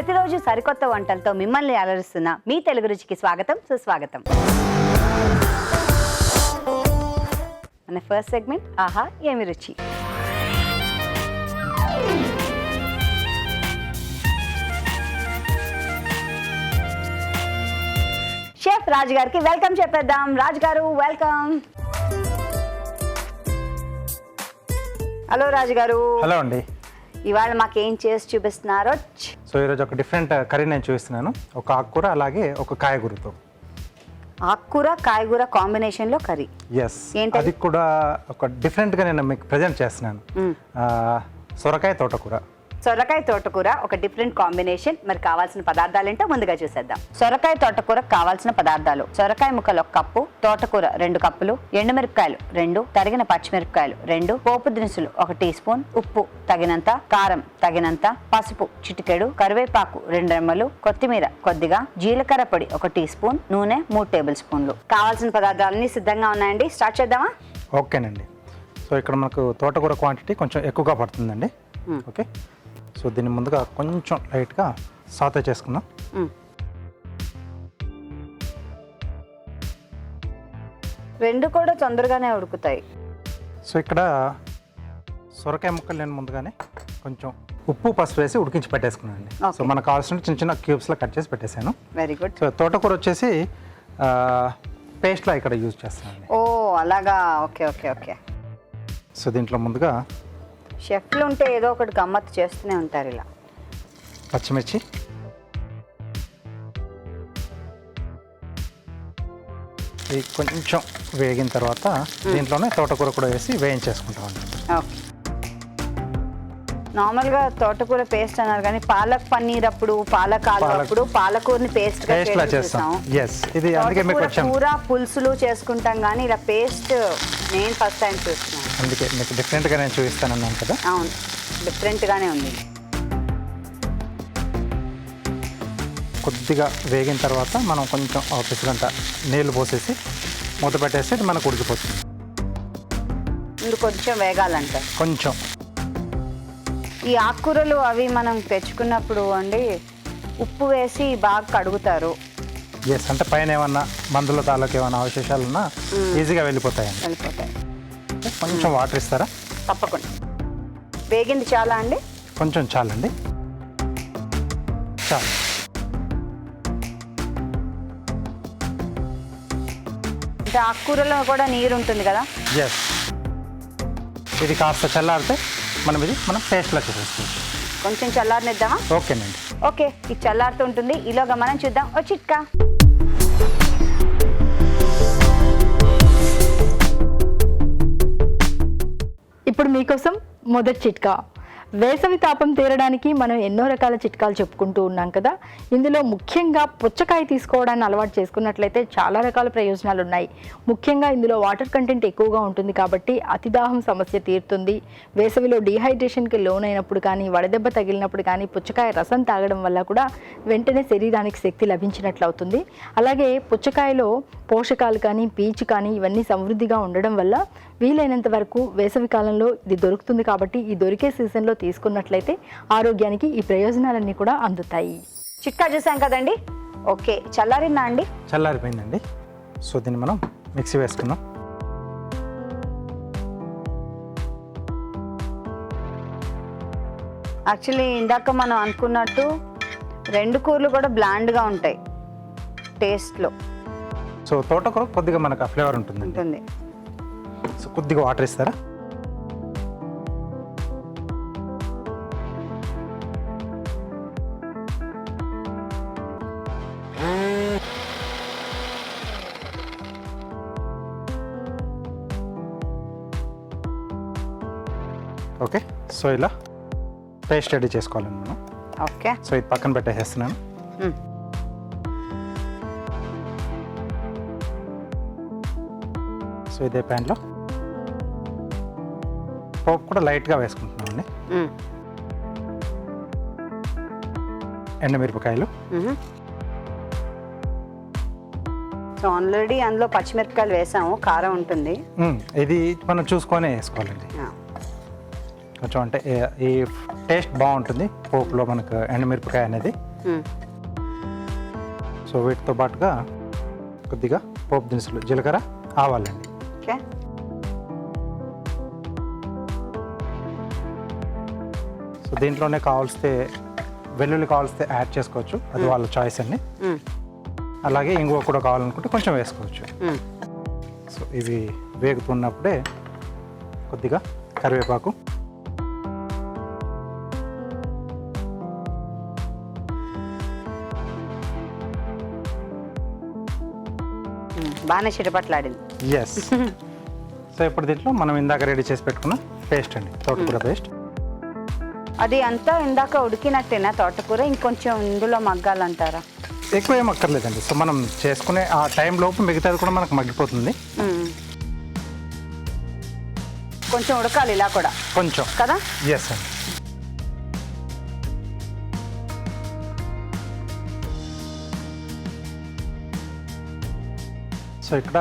ప్రతిరోజు సరికొత్త వంటలతో మిమ్మల్ని అలరిస్తున్న మీ తెలుగు రుచికి స్వాగతం, సుస్వాగతం. మన ఫస్ట్ సెగ్మెంట్ ఆహా ఏమి రుచి. షెఫ్ రాజు గారికి వెల్కమ్ చెప్పేద్దాం. రాజు గారు వెల్కమ్. హలో రాజు గారు. హలో అండి. ఇవాళ మాకేం చేసి చూపిస్తున్నారో? సో ఈరోజు ఒక డిఫరెంట్ కర్రీ నేను చూపిస్తున్నాను. ఒక ఆకుకూర అలాగే ఒక కాయగూరతో. ఆకుకూర కాయగూర కాంబినేషన్లో కర్రీ. ఎస్, అది కూడా ఒక డిఫరెంట్గా నేను మీకు ప్రజెంట్ చేస్తున్నాను. సొరకాయ తోటకూర. సొరకాయ తోటకూర ఒక డిఫరెంట్ కాంబినేషన్. మరి కావాల్సిన పదార్థాలు ఏంటో ముందుగా చూసేద్దాం. సొరకాయ తోటకూర కావాల్సిన పదార్థాలు: సొరకాయ ముక్కలు 1 కప్పు, తోటకూర 2 కప్పులు, ఎండుమిరపకాయలు 2, తరిగిన పచ్చిమిరపకాయలు 2, పోపు దినుసులు 1 టీ స్పూన్, ఉప్పు తగినంత, కారం తగినంత, పసుపు చిటికెడు, కరివేపాకు 2 రెమ్మలు, కొత్తిమీర కొద్దిగా, జీలకర్ర పొడి 1 టీ స్పూన్, నూనె 3 టేబుల్ స్పూన్లు. కావాల్సిన పదార్థాలన్నీ సిద్ధంగా ఉన్నాయండి. స్టార్ట్ చేద్దామా? ఓకేనండి. సో ఇక్కడ మనకు తోటకూర క్వాంటిటీ కొంచెం ఎక్కువగా పడుతుందండి. ఓకే, సో దీన్ని ముందుగా కొంచెం లైట్గా సాతే చేసుకుందాం. రెండు కూడా తొందరగానే ఉడుకుతాయి. సో ఇక్కడ సొరకాయ ముక్కలు నేను ముందుగానే కొంచెం ఉప్పు పసుపు వేసి ఉడికించి పెట్టేసుకున్నాను అండి. సో మనకు కావాల్సిన చిన్న చిన్న క్యూబ్స్లో కట్ చేసి పెట్టేశాను. Very good. సో తోటకూర వచ్చేసి పేస్ట్లా ఇక్కడ యూజ్ చేస్తానండి. ఓ అలాగా, ఓకే ఓకే ఓకే. సో దీంట్లో ముందుగా షెఫ్లు ఉంటే ఏదో ఒకటి గమ్మత్తు చేస్తూనే ఉంటారు. ఇలా పచ్చిమిర్చి, ఇది కొంచెం వేగిన తర్వాత దీంట్లోనే తోటకూర కూడా వేసి వేయించేసుకుంటామండి. ఓకే. నార్మల్గా తోటకూర పేస్ట్ అన్నారు కానీ పాలక్ పన్నీర్ అప్పుడు, పాలక్ ఆలు అప్పుడు పాలకూరని పేస్ట్ లా చేస్తాం. ఇది అందుకే మీకు వచ్చాం. కూర పులుసులు చేసుకుంటాం కానీ ఇలా పేస్ట్ నేను ఫస్ట్ టైం చూస్తున్నాను. అందుకే మీకు డిఫరెంట్గా నేను చూపిస్తానన్నాను కదా. అవును, డిఫరెంట్గానే ఉంది. కొద్దిగా వేగిన తర్వాత మనం కొంచెం పిసిగంట నీళ్ళు పోసేసి మూత పెట్టేస్తే అది మనకు ఉడికిపోతుంది. ముందు కొంచెం వేగాలంట. కొంచెం ఈ ఆకుకూరలు అవి మనం తెచ్చుకున్నప్పుడు అండి ఉప్పు వేసి బాగా కడుగుతారు. ఎస్, అంటే పైన ఏమన్నా మందుల తాలూకు ఏమైనా అవశేషాలు ఉన్నా ఈజీగా వెళ్ళిపోతాయండి. వెళ్ళిపోతాయి. కొంచెం వాటర్ ఇస్తారా? తప్పకుండా. వేగింది చాలా అండి? కొంచెం చాలండి, చాలు. అంటే ఆకుకూరలో కూడా నీరు ఉంటుంది కదా. ఎస్, ఇది కాస్త చల్లారితే మనం పేస్ట్లా చేసేసుకోవచ్చు. కొంచెం చల్లారనిద్దామా? ఓకేనండి. ఓకే, ఇది చల్లారుతూ ఉంటుంది. ఈలోగా మనం చూద్దాం ఓ చిట్కా. ఇప్పుడు మీకోసం మొదటి చిట్కా. వేసవి తాపం తీరడానికి మనం ఎన్నో రకాల చిట్కాలు చెప్పుకుంటూ ఉన్నాం కదా. ఇందులో ముఖ్యంగా పుచ్చకాయ తీసుకోవడాన్ని అలవాటు చేసుకున్నట్లయితే చాలా రకాల ప్రయోజనాలు ఉన్నాయి. ముఖ్యంగా ఇందులో వాటర్ కంటెంట్ ఎక్కువగా ఉంటుంది కాబట్టి అతిదాహం సమస్య తీరుతుంది. వేసవిలో డీహైడ్రేషన్కి లోనైనప్పుడు కానీ, వడదెబ్బ తగిలినప్పుడు కానీ పుచ్చకాయ రసం తాగడం వల్ల కూడా వెంటనే శరీరానికి శక్తి లభించినట్లు అవుతుంది. అలాగే పుచ్చకాయలో పోషకాలు కానీ, పీచు కానీ ఇవన్నీ సమృద్ధిగా ఉండడం వల్ల వీలైనంత వరకు వేసవి కాలంలో ఇది దొరుకుతుంది కాబట్టి ఈ దొరికే సీజన్లో తీసుకున్నట్లయితే ఆరోగ్యానికి ఈ ప్రయోజనాలన్నీ కూడా అందుతాయి. చిట్కా చూసాం కదండి. ఓకే, చల్లారిందా అండి? చల్లారిపోయిందండి. సో దీన్ని మనం మిక్సీ వేసుకుందాం. యాక్చువల్లీ ఇందాక మనం అనుకున్నట్టు రెండు కూరలు కూడా బ్లాండ్గా ఉంటాయి టేస్ట్లో. సో తోటకూర కొద్దిగా మనకు ఆ ఫ్లేవర్ ఉంటుంది. సో కొద్దిగా వాటర్ ఇస్తారా? ఓకే, సో ఇలా పేస్ట్ రెడీ చేసుకోవాలండి మనం. ఓకే, సో ఇది పక్కన పెట్టేసేస్తున్నాను. సో ఇదే ప్యాన్లో పోపు కూడా లైట్గా వేసుకుంటున్నామండి. ఎండుమిరపకాయలు, సో ఆల్రెడీ అందులో పచ్చిమిరపకాయలు వేసాము, కారం ఉంటుంది. ఇది మనం చూసుకొని వేసుకోవాలండి. కొంచెం అంటే ఈ టేస్ట్ బాగుంటుంది పోపులో మనకు ఎండుమిరపకాయ అనేది. సో వీటితో పాటుగా కొద్దిగా పోపు దినుసులు, జీలకర్ర, ఆవాలండి. ఓకే. సో దీంట్లోనే కావాల్స్తే వెల్లుల్లి కావాల్స్తే యాడ్ చేసుకోవచ్చు, అది వాళ్ళ చాయిస్ అండి. అలాగే ఇంగువ కూడా కావాలనుకుంటే కొంచెం వేసుకోవచ్చు. సో ఇవి వేగుతున్నప్పుడే కొద్దిగా కరివేపాకు, బాగానే చిటపట్లాడింది. ఎస్. సో ఇప్పుడు దీంట్లో మనం ఇందాక రెడీ చేసి పెట్టుకున్న పేస్ట్ అండి, తోటకూర పేస్ట్. అది అంతా ఇందాక ఉడికినట్టేనా తోటకూర? ఇంకొంచెం ఇందులో మగ్గాలంటారా? ఎక్కువ ఏం అక్కర్లేదండి. సో మనం చేసుకునే ఆ టైం లోపు మిగతాది కూడా మనకు మగ్గిపోతుంది. కొంచెం ఉడకాలి ఇలా కూడా కొంచెం కదా? ఎస్ అండి. సో ఇక్కడ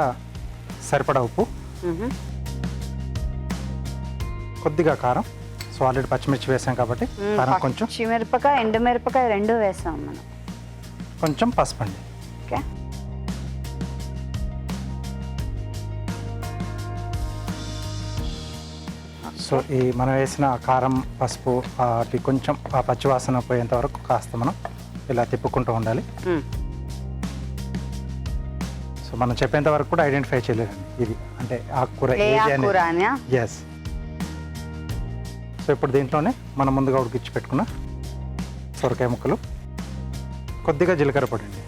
సరిపడా ఉప్పు, కొద్దిగా కారం. సో ఆల్రెడీ పచ్చిమిర్చి వేసాం కాబట్టి కారం కొంచెం, పచ్చిమిరపకాయ, ఎండుమిరపకాయ రెండు వేసాం మనం. కొంచెం పసుపు అండి. ఓకే. సో ఈ మనం వేసిన కారం, పసుపు అవి కొంచెం ఆ పచ్చివాసన పోయేంత వరకు కాస్త మనం ఇలా తిప్పుకుంటూ ఉండాలి. సో మనం చెప్పేంత వరకు కూడా ఐడెంటిఫై చేయలేదండి ఇది అంటే ఆకుకూర ఏది. ఎస్. సో ఇప్పుడు దీంట్లోనే మనం ముందుగా ఉడికించి పెట్టుకున్న సొరకాయ ముక్కలు, కొద్దిగా జీలకర్ర పొడి అండి.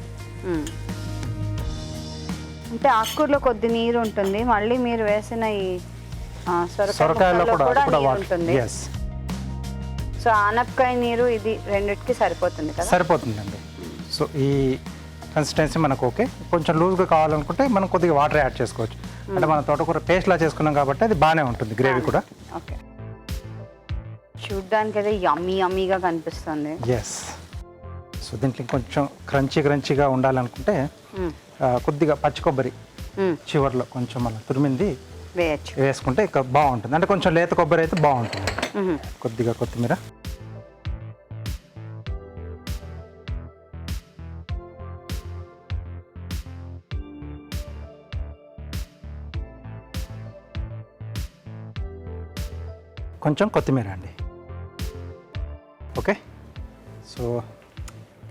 అంటే ఆకుకూరలో కొద్ది నీరు ఉంటుంది, మళ్ళీ మీరు వేసిన ఈ సొరకాయలో కూడా నీరు ఉంటుంది. ఎస్. సో ఆనపకాయ నీరు ఇది రెండిటికి సరిపోతుంది కదా? సరిపోతుందండి. సో ఈ కన్సిస్టెన్సీ మనకు ఓకే. కొంచెం లూజ్గా కావాలనుకుంటే మనం కొద్దిగా వాటర్ యాడ్ చేసుకోవచ్చు. అంటే మన తోటకూర పేస్ట్లా చేసుకున్నాం కాబట్టి అది బాగానే ఉంటుంది గ్రేవీ కూడా. ఓకే. చూడ్డానికి అయితే యమ్మీగా కనిపిస్తుంది. ఎస్. సో దీంట్లో కొంచెం క్రంచీగా ఉండాలనుకుంటే కొద్దిగా పచ్చి కొబ్బరి చివర్లో కొంచెం మనం తురిమింది వేసుకుంటే ఇక బాగుంటుంది. అంటే కొంచెం లేత కొబ్బరి అయితే బాగుంటుంది. కొద్దిగా కొత్తిమీర, కొంచెం కొత్తిమీర అండి. ఓకే. సో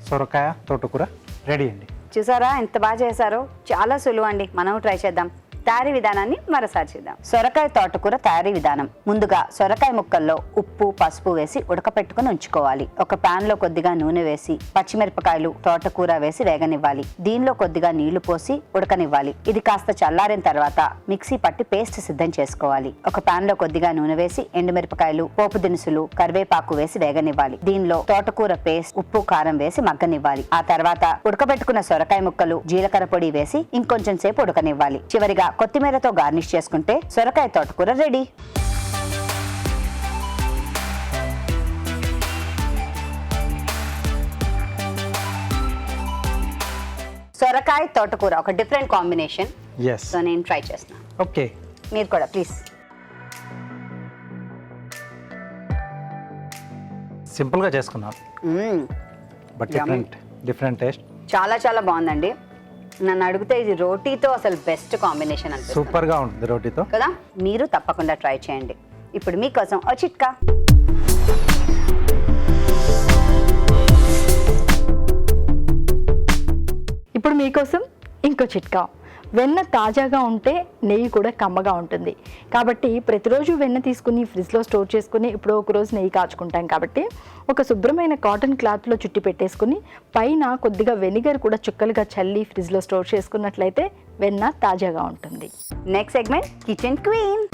సొరకాయ తోటకూర రెడీ అండి. చూసారా ఎంత బాగా చేశారో? చాలా సులువు అండి, మనం ట్రై చేద్దాం. తయారీ విధానాన్ని మరోసారి చూద్దాం. సొరకాయ తోటకూర తయారీ విధానం. ముందుగా సొరకాయ ముక్కల్లో ఉప్పు, పసుపు వేసి ఉడకపెట్టుకుని ఉంచుకోవాలి. ఒక పాన్ లో కొద్దిగా నూనె వేసి పచ్చిమిరపకాయలు, తోటకూర వేసి వేగనివ్వాలి. దీనిలో కొద్దిగా నీళ్లు పోసి ఉడకనివ్వాలి. ఇది కాస్త చల్లారిన తర్వాత మిక్సీ పట్టి పేస్ట్ సిద్ధం చేసుకోవాలి. ఒక పాన్ లో కొద్దిగా నూనె వేసి ఎండుమిరపకాయలు, పోపు దినుసులు, కరివేపాకు వేసి వేగనివ్వాలి. దీనిలో తోటకూర పేస్ట్, ఉప్పు, కారం వేసి మగ్గనివ్వాలి. ఆ తర్వాత ఉడకబెట్టుకున్న సొరకాయ ముక్కలు, జీలకర్ర పొడి వేసి ఇంకొంచెం సేపు ఉడకనివ్వాలి. చివరిగా కొత్తిమీరతో గార్నిష్ చేసుకుంటే సొరకాయ తోటకూర రెడీ. సొరకాయ తోటకూర ఒక డిఫరెంట్ కాంబినేషన్. ఎస్. సో నేను ట్రై చేస్తున్నాను. ఓకే. మీరు కూడా ప్లీజ్. సింపుల్గా చేసుకున్నాను, బట్ డిఫరెంట్ టేస్ట్. చాలా చాలా బాగుందండి. నన్ను అడిగితే ఇది రోటీతో అసలు బెస్ట్ కాంబినేషన్ అనిపిస్తుంది. సూపర్గా ఉంటుంది రోటీతో కదా? మీరు తప్పకుండా ట్రై చేయండి. ఇప్పుడు మీకోసం ఓ చిట్కా. ఇప్పుడు మీకోసం ఇంకో చిట్కా. వెన్న తాజాగా ఉంటే నెయ్యి కూడా కమ్మగా ఉంటుంది. కాబట్టి ప్రతిరోజు వెన్న తీసుకుని ఫ్రిడ్జ్లో స్టోర్ చేసుకుని ఇప్పుడు ఒక రోజు నెయ్యి కాచుకుంటాం. కాబట్టి ఒక శుభ్రమైన కాటన్ క్లాత్లో చుట్టి పెట్టేసుకుని పైన కొద్దిగా వెనిగర్ కూడా చుక్కలుగా చల్లి ఫ్రిడ్జ్లో స్టోర్ చేసుకున్నట్లయితే వెన్న తాజాగా ఉంటుంది. Next segment kitchen queen.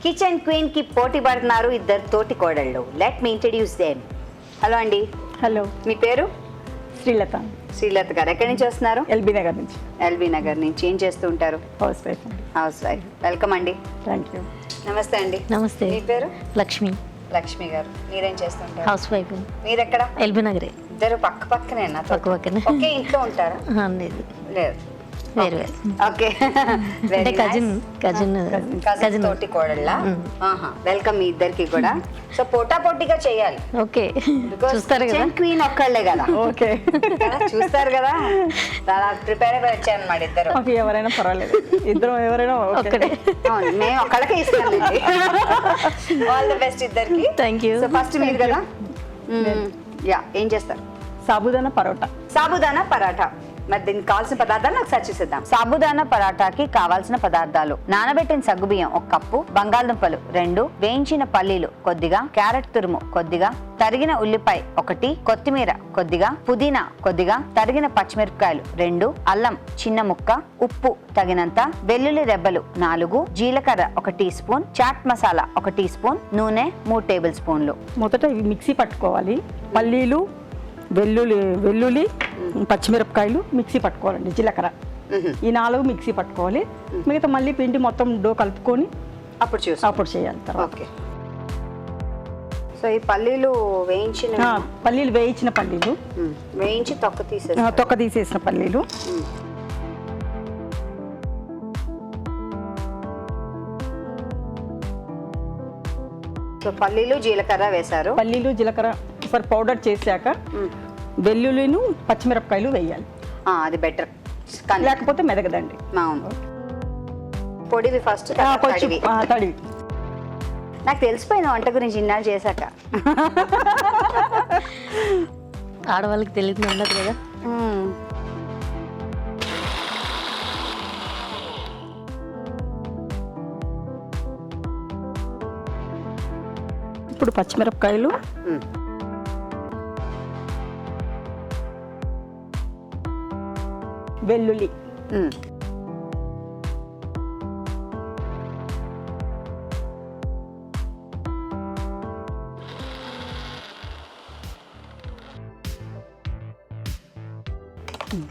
Kitchen queen కి పోటీ పడుతున్నారు ఇద్దరు తోటి కోడళ్ళు. Let me introduce them. Hello అండి. హలో, మీ పేరు? శ్రీలత. శ్రీలత గారు ఎక్కడి నుంచి వస్తున్నారు? ఎల్బీ నగర్ నుంచి. ఎల్బీ నగర్ నుంచి. ఏం చేస్తూ ఉంటారు? House wife. House wife. Welcome అండి. Thank you. నమస్తే అండి. నమస్తే. మీ పేరు? లక్ష్మి. లక్ష్మి గారు. మీరేం చేస్తుంటారు? House wife. మీరెక్కడ? ఎల్బీ నగరే. ఇద్దరు పక్క పక్కనేనా? పక్క పక్కనే. ఒకే ఇంట్లో ఉంటారా? లేదు. లేదు. వేరు వేరు ఓకే అంటే కజిన్ కజిన్ తోటి కోడళ్ళ వెల్కమ్ మీ ఇద్దరికి కూడా సో పోటా పోటీగా చేయాలి ఓకే చూస్తారు కదా క్వీన్ ఒక్కళ్ళే కదా ఓకే కదా, చూస్తారు కదా చాలా ప్రిపేర్ గా వచ్చాయన్నమాట ఇద్దరు. మాకు ఎవరైనా పర్వాలేదు, ఇద్దరు ఎవరైనా ఒక్కడే అవును, మేము ఒక్కళ్ళకే ఇస్తాం. ఆల్ ది బెస్ట్ ఇద్దరికి. థ్యాంక్ యూ సో ఫస్ట్ మీరు కదా యా ఏం చేస్తారు? సాబుదానా పరోటా. సాబుదానా పరాఠా. మరి దీనికి కావాల్సిన పదార్థాలు నాకు సెర్చ్ చేద్దాం. సాబుదానా పరాఠాకి కావాల్సిన పదార్థాలు: నానబెట్టిన సగ్గుబియ్యం 1 కప్పు, బంగాళదుంపలు 2, వేయించిన పల్లీలు కొద్దిగా, క్యారెట్ తురుము కొద్దిగా, తరిగిన ఉల్లిపాయ 1, కొత్తిమీర కొద్దిగా, పుదీనా కొద్దిగా, తరిగిన పచ్చిమిరపకాయలు 2, అల్లం చిన్న ముక్క, ఉప్పు తగినంత, వెల్లుల్లి రెబ్బలు 4, జీలకర్ర 1 teaspoon, chaat masala 1 teaspoon, నూనె 3 టేబుల్ స్పూన్లు. మొదట ఇవి మిక్సీ పట్టుకోవాలి. పల్లీలు, వెల్లుల్లి, పచ్చిమిరపకాయలు మిక్సీ పట్టుకోవాలండి. జీలకర్ర ఈ 4 మిక్సీ పట్టుకోవాలి. మిగతా మళ్ళీ పిండి మొత్తం డో కలుపుకొని అప్పుడు చేయాలి తర్వాత. ఓకే. సో ఈ పల్లీలు వేయించిన పల్లీలు వేయించిన పల్లీలు వేయించి తొక్క తీసేసిన పల్లీలు, సో పల్లీలు జీలకర్ర వేశారు. పల్లీలు జీలకర్ర ఒకసారి పౌడర్ చేశాక వెల్లుల్లిను పచ్చిమిరపకాయలు వేయాలి. అది బెటర్, లేకపోతే మెదగదండి. అవును, పొడివి ఫస్ట్ కొంచెం తడివి. నాకు తెలిసిపోయింది వంట గురించి ఇన్నాళ్ళు చేశాక. ఆడవాళ్ళకి తెలియదు ఉండదు కదా. ఇప్పుడు పచ్చిమిరపకాయలు, వెల్లుల్లి,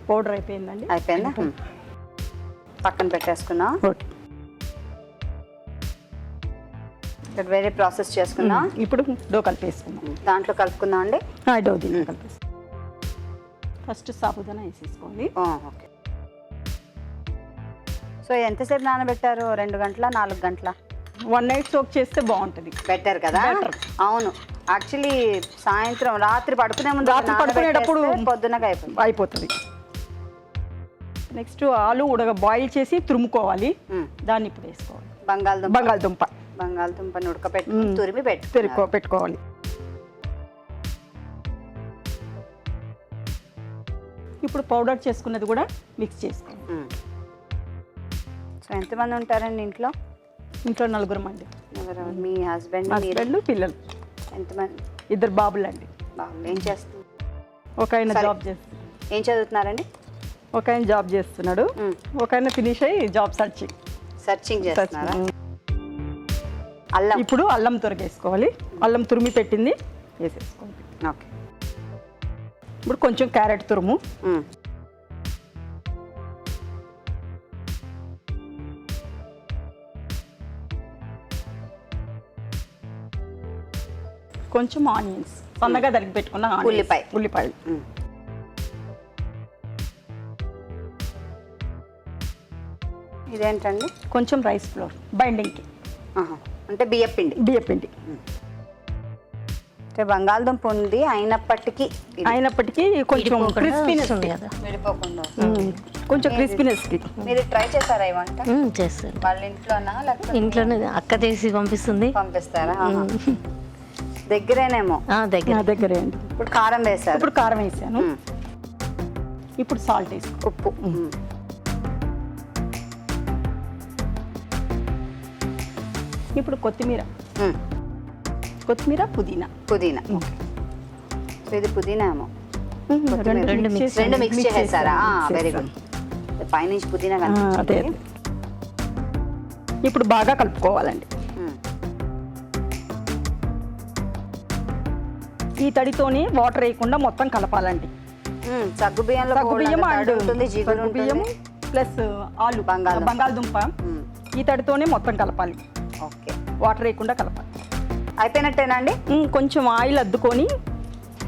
పౌడర్ అయిపోయిందండి. అయిపోయిందా? పక్కన పెట్టేసుకున్నా. ఓకే, ఇక్కడ వేరే ప్రాసెస్ చేసుకున్నా. ఇప్పుడు డో కలిపేసుకున్నాం. దాంట్లో కలుపుకుందాం అండి. డో దీన్ని కలిపేసుకున్నాం. ఫస్ట్ సాబుదానా వేసేసుకోవాలి. ఓకే. సో ఎంతసేపు నానబెట్టారు? 2 గంటల 4 గంటల? 1 నైట్ సోక్ చేస్తే బాగుంటుంది. బెటర్ కదా. అవును, యాక్చువల్లీ సాయంత్రం రాత్రి పడుకునేటప్పుడు పొద్దునగా అయిపోతుంది. నెక్స్ట్ ఆలు బాయిల్ చేసి తురుముకోవాలి. దాన్ని ఇప్పుడు వేసుకోవాలి. బంగాళదుంపని ఉడకపెట్టుకుని తురిమి పెట్టుకోవాలి. ఇప్పుడు పౌడర్ చేసుకున్నది కూడా మిక్స్ చేసుకోవాలి. సో ఎంతమంది ఉంటారండి ఇంట్లో? ఇంట్లో 4 మంది. మీ హస్బెండ్ పిల్లలు ఎంతమంది? 2 బాబులు అండి. బాబులు ఏం చేస్తున్నారు? ఒక ఆయన జాబ్ చేస్తున్నారు. ఏం చదువుతున్నారండి? ఒక ఆయన జాబ్ చేస్తున్నాడు, ఒక ఆయన ఫినిష్ అయ్యి జాబ్ సర్చింగ్ చేస్తున్నారా? ఇప్పుడు అల్లం తొరగేసుకోవాలి. అల్లం తురిమి పెట్టింది వేసేసుకోవాలి. ఓకే. ఇప్పుడు కొంచెం క్యారెట్ తురుము, కొంచెం ఆనియన్స్ సన్నగా తరిగి పెట్టుకున్న ఉల్లిపాయలు, ఇదేంటండి? కొంచెం రైస్ ఫ్లోర్ బైండింగ్కి, అంటే బియ్యపిండి. అంటే బంగాళదుంప ఉంది అయినప్పటికీ కొంచెం క్రిస్పీనెస్ ఉంది కదా, విడిపోకుండా కొంచెం క్రిస్పీనెస్కి. మీరు ట్రై చేస్తారా ఈ వంట? చేస్తాను. వాళ్ళ ఇంట్లోనా లేకపోతే ఇంట్లోనే అక్క తీసి పంపిస్తారా? దగ్గరేనేమో. దగ్గరే అండి. ఇప్పుడు కారం వేసారు. ఇప్పుడు కారం వేసాను. ఇప్పుడు సాల్ట్ వేసి, ఉప్పు, ఇప్పుడు కొత్తిమీర, పుదీనా. ఇది పుదీనా ఏమో రెండు మిక్స్ చేసేసారా? Very good. పైనుంచి పుదీనా కనిపిస్తుంది. ఇప్పుడు బాగా కలుపుకోవాలండి. ఈ తడితోనే వాటర్ వేయకుండా మొత్తం కలపాలండి. సగ్గుబియ్యం ప్లస్ ఆలు బంగాళదుంప ఈ తడితోనే మొత్తం కలపాలి. ఓకే, వాటర్ వేయకుండా కలపాలి. అయిపోయినట్టేనా అండి? కొంచెం ఆయిల్ అద్దుకొని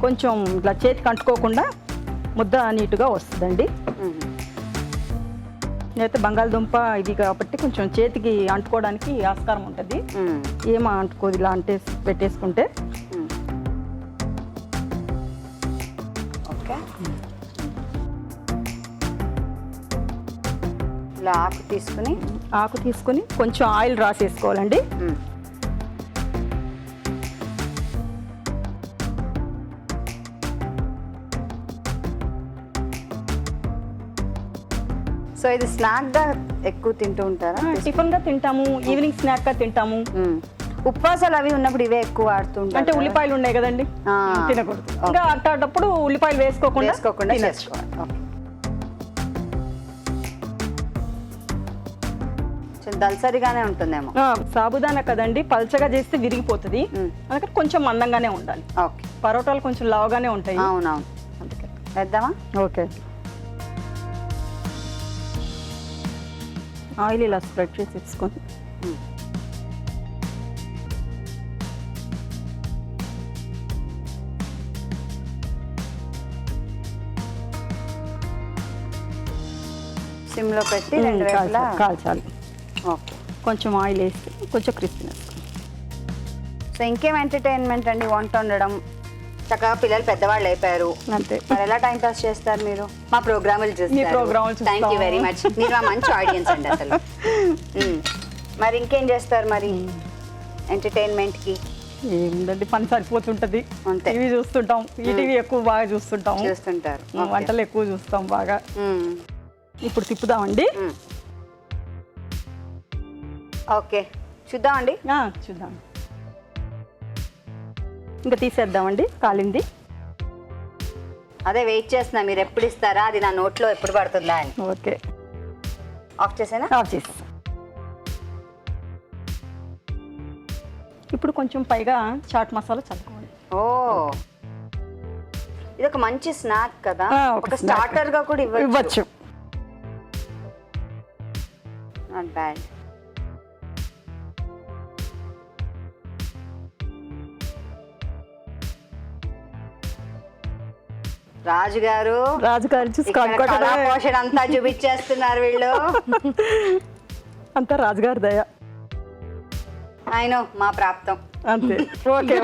కొంచెం ఇట్లా చేతికి అంటుకోకుండా ముద్ద నీట్గా వస్తుందండి. అయితే బంగాళదుంప ఇది కాబట్టి కొంచెం చేతికి అంటుకోవడానికి ఆస్కారం ఉంటుంది. ఏం అంటుకోదు ఇలా అంటే పెట్టేసుకుంటే. ఓకే, ఇలా ఆకు తీసుకుని కొంచెం ఆయిల్ రాసేసుకోవాలండి. సో ఇది స్నాక్ గా ఎక్కువ తింటూ ఉంటారా? టిఫిన్ గా తింటాము, ఈవినింగ్ స్నాక్ గా తింటాము. ఉపవాసాలు అవి ఉన్నప్పుడు ఇవే ఎక్కువ వాడుతుంటారు. అంటే ఉల్లిపాయలు ఉన్నాయి కదండి, తినకూడదు. ఇంకా అట్టేటప్పుడు ఉల్లిపాయలు వేసుకోకుండా తినొచ్చు. ఓకే, దల్సరిగానే ఉంటుందేమో. సాబుదానా కదండి, పల్చగా చేస్తే విరిగిపోతుంది. అందుకని కొంచెం మందంగానే ఉండాలి. ఓకే, పరోటాలు కొంచెం లావుగానే ఉంటాయి. అవునవును, అందుకే వేద్దామా? ఓకే, ఆయిల్ ఇలా స్ప్రెడ్ చేసి తీసుకొని సిమ్లో పెట్టి రెండు వైపులా కాల్చాలి. ఓకే, కొంచెం ఆయిల్ వేస్తే కొంచెం క్రిస్పీనెస్. సో ఇంకేం ఎంటర్టైన్మెంట్ అండి వంట వండడం. చక్కగా పిల్లలు పెద్దవాళ్ళు అయిపోయారు, అంతే. మరి ఎలా టైం పాస్ చేస్తారు మీరు? మా ప్రోగ్రాములు మీ చూస్తారు. ప్రోగ్రాములు చూస్తాము. థ్యాంక్ యూ వెరీ మచ్, మీరు మా మంచి ఆడియన్స్ అండి అసలు. మరి ఇంకేం చేస్తారు మరి ఎంటర్టైన్మెంట్కి? ఏముందండి, పని సరిపోతుంటది. అంతే. టీవీ చూస్తుంటాం, ఈటీవీ ఎక్కువ బాగా చూస్తుంటాం. చూస్తుంటారు, వంటలు ఎక్కువ చూస్తాం బాగా. ఇప్పుడు తిప్పుదామండి. ఓకే, చూద్దామండి. చూద్దాం, ఇంకా తీసేద్దామండి కాలింది. అదే వెయిట్ చేస్తున్నా, మీరు ఎప్పుడు ఇస్తారా, అది నా నోట్లో ఎప్పుడు పడుతుందా అని. Okay, of చేసేనా? ఆఫ్ చేసి ఇప్పుడు కొంచెం పైగా చాట్ మసాలా చల్లుకోండి. ఓ, ఇది ఒక మంచి స్నాక్ కదా, ఒక ఒక స్టార్టర్ గా కూడా ఇవ్వచ్చు. Not bad. రాజుగారు కళా పోషణ అంతా చూపించేస్తున్నారు వీళ్ళు. అంతా రాజుగారి దయ. ఆయన మా ప్రాప్తం అంతే. ఓకే,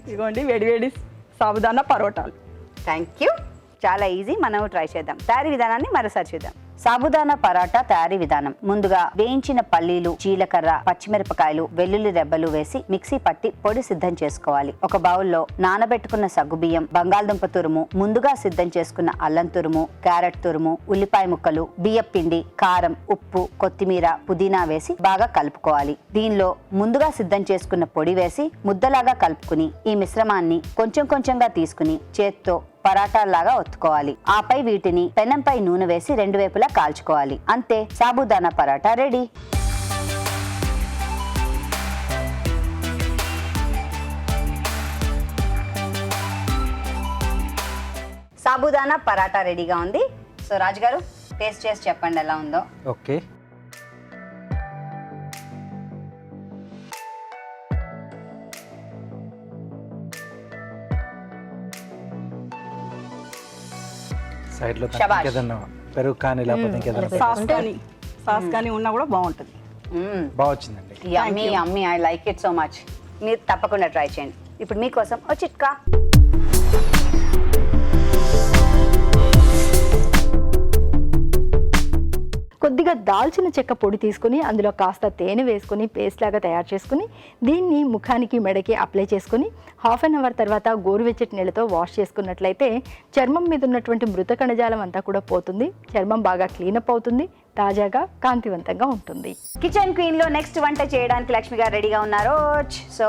ఇదిగోండి వేడి సాబుదానా పరోటాలు. Thank you. చాలా ఈజీ, మనం ట్రై చేద్దాం. తయారీ విధానాన్ని మరోసారి చూద్దాం. సాబుదానా పరాటా తయారీ విధానం. ముందుగా వేయించిన పల్లీలు, జీలకర్ర, పచ్చిమిరపకాయలు, వెల్లుల్లి రెబ్బలు వేసి మిక్సీ పట్టి పొడి సిద్ధం చేసుకోవాలి. ఒక బౌల్లో నానబెట్టుకున్న సగ్గుబియ్యం, బంగాళదుంప తురుము, ముందుగా సిద్ధం చేసుకున్న అల్లం తురుము, క్యారెట్ తురుము, ఉల్లిపాయ ముక్కలు, బియ్యం పిండి, కారం, ఉప్పు, కొత్తిమీర, పుదీనా వేసి బాగా కలుపుకోవాలి. దీనిలో ముందుగా సిద్ధం చేసుకున్న పొడి వేసి ముద్దలాగా కలుపుకుని ఈ మిశ్రమాన్ని కొంచెం కొంచెంగా తీసుకుని చేత్తో పరాటాల్లాగా ఒత్తుకోవాలి. ఆపై వీటిని పెనంపై నూనె వేసి రెండు వైపులా కాల్చుకోవాలి. అంతే, సాబుదానా పరాటా రెడీ. సాబుదానా పరాటా రెడీగా ఉంది. సో రాజు గారు టేస్ట్ చేసి చెప్పండి ఎలా ఉందో. ఓకే, సైడ్ లో ఏదన్నా పెరుగు కానీ లేకపోతే ఇంకేదైనా సాస్ కానీ ఉన్నా కూడా బాగుంటుంది. బాగా వచ్చిందండి. Yummy yummy, I like it so much. మీరు తప్పకుండా ట్రై చేయండి. ఇప్పుడు మీకోసం ఓ చిట్కా. కొద్దిగా దాల్చిన చెక్క పొడి తీసుకుని అందులో కాస్త తేనె వేసుకుని పేస్ట్ లాగా తయారు చేసుకుని దీన్ని ముఖానికి మెడకి అప్లై చేసుకుని హాఫ్ అన్ అవర్ తర్వాత గోరువెచ్చటి నీళ్ళతో వాష్ చేసుకున్నట్లయితే చర్మం మీద ఉన్నటువంటి మృత కణజాలం అంతా కూడా పోతుంది. చర్మం బాగా క్లీనప్ అవుతుంది, తాజాగా కాంతివంతంగా ఉంటుంది. కిచెన్ క్వీన్ లో నెక్స్ట్ వంట చేయడానికి లక్ష్మి గారు రెడీగా ఉన్నారు. సో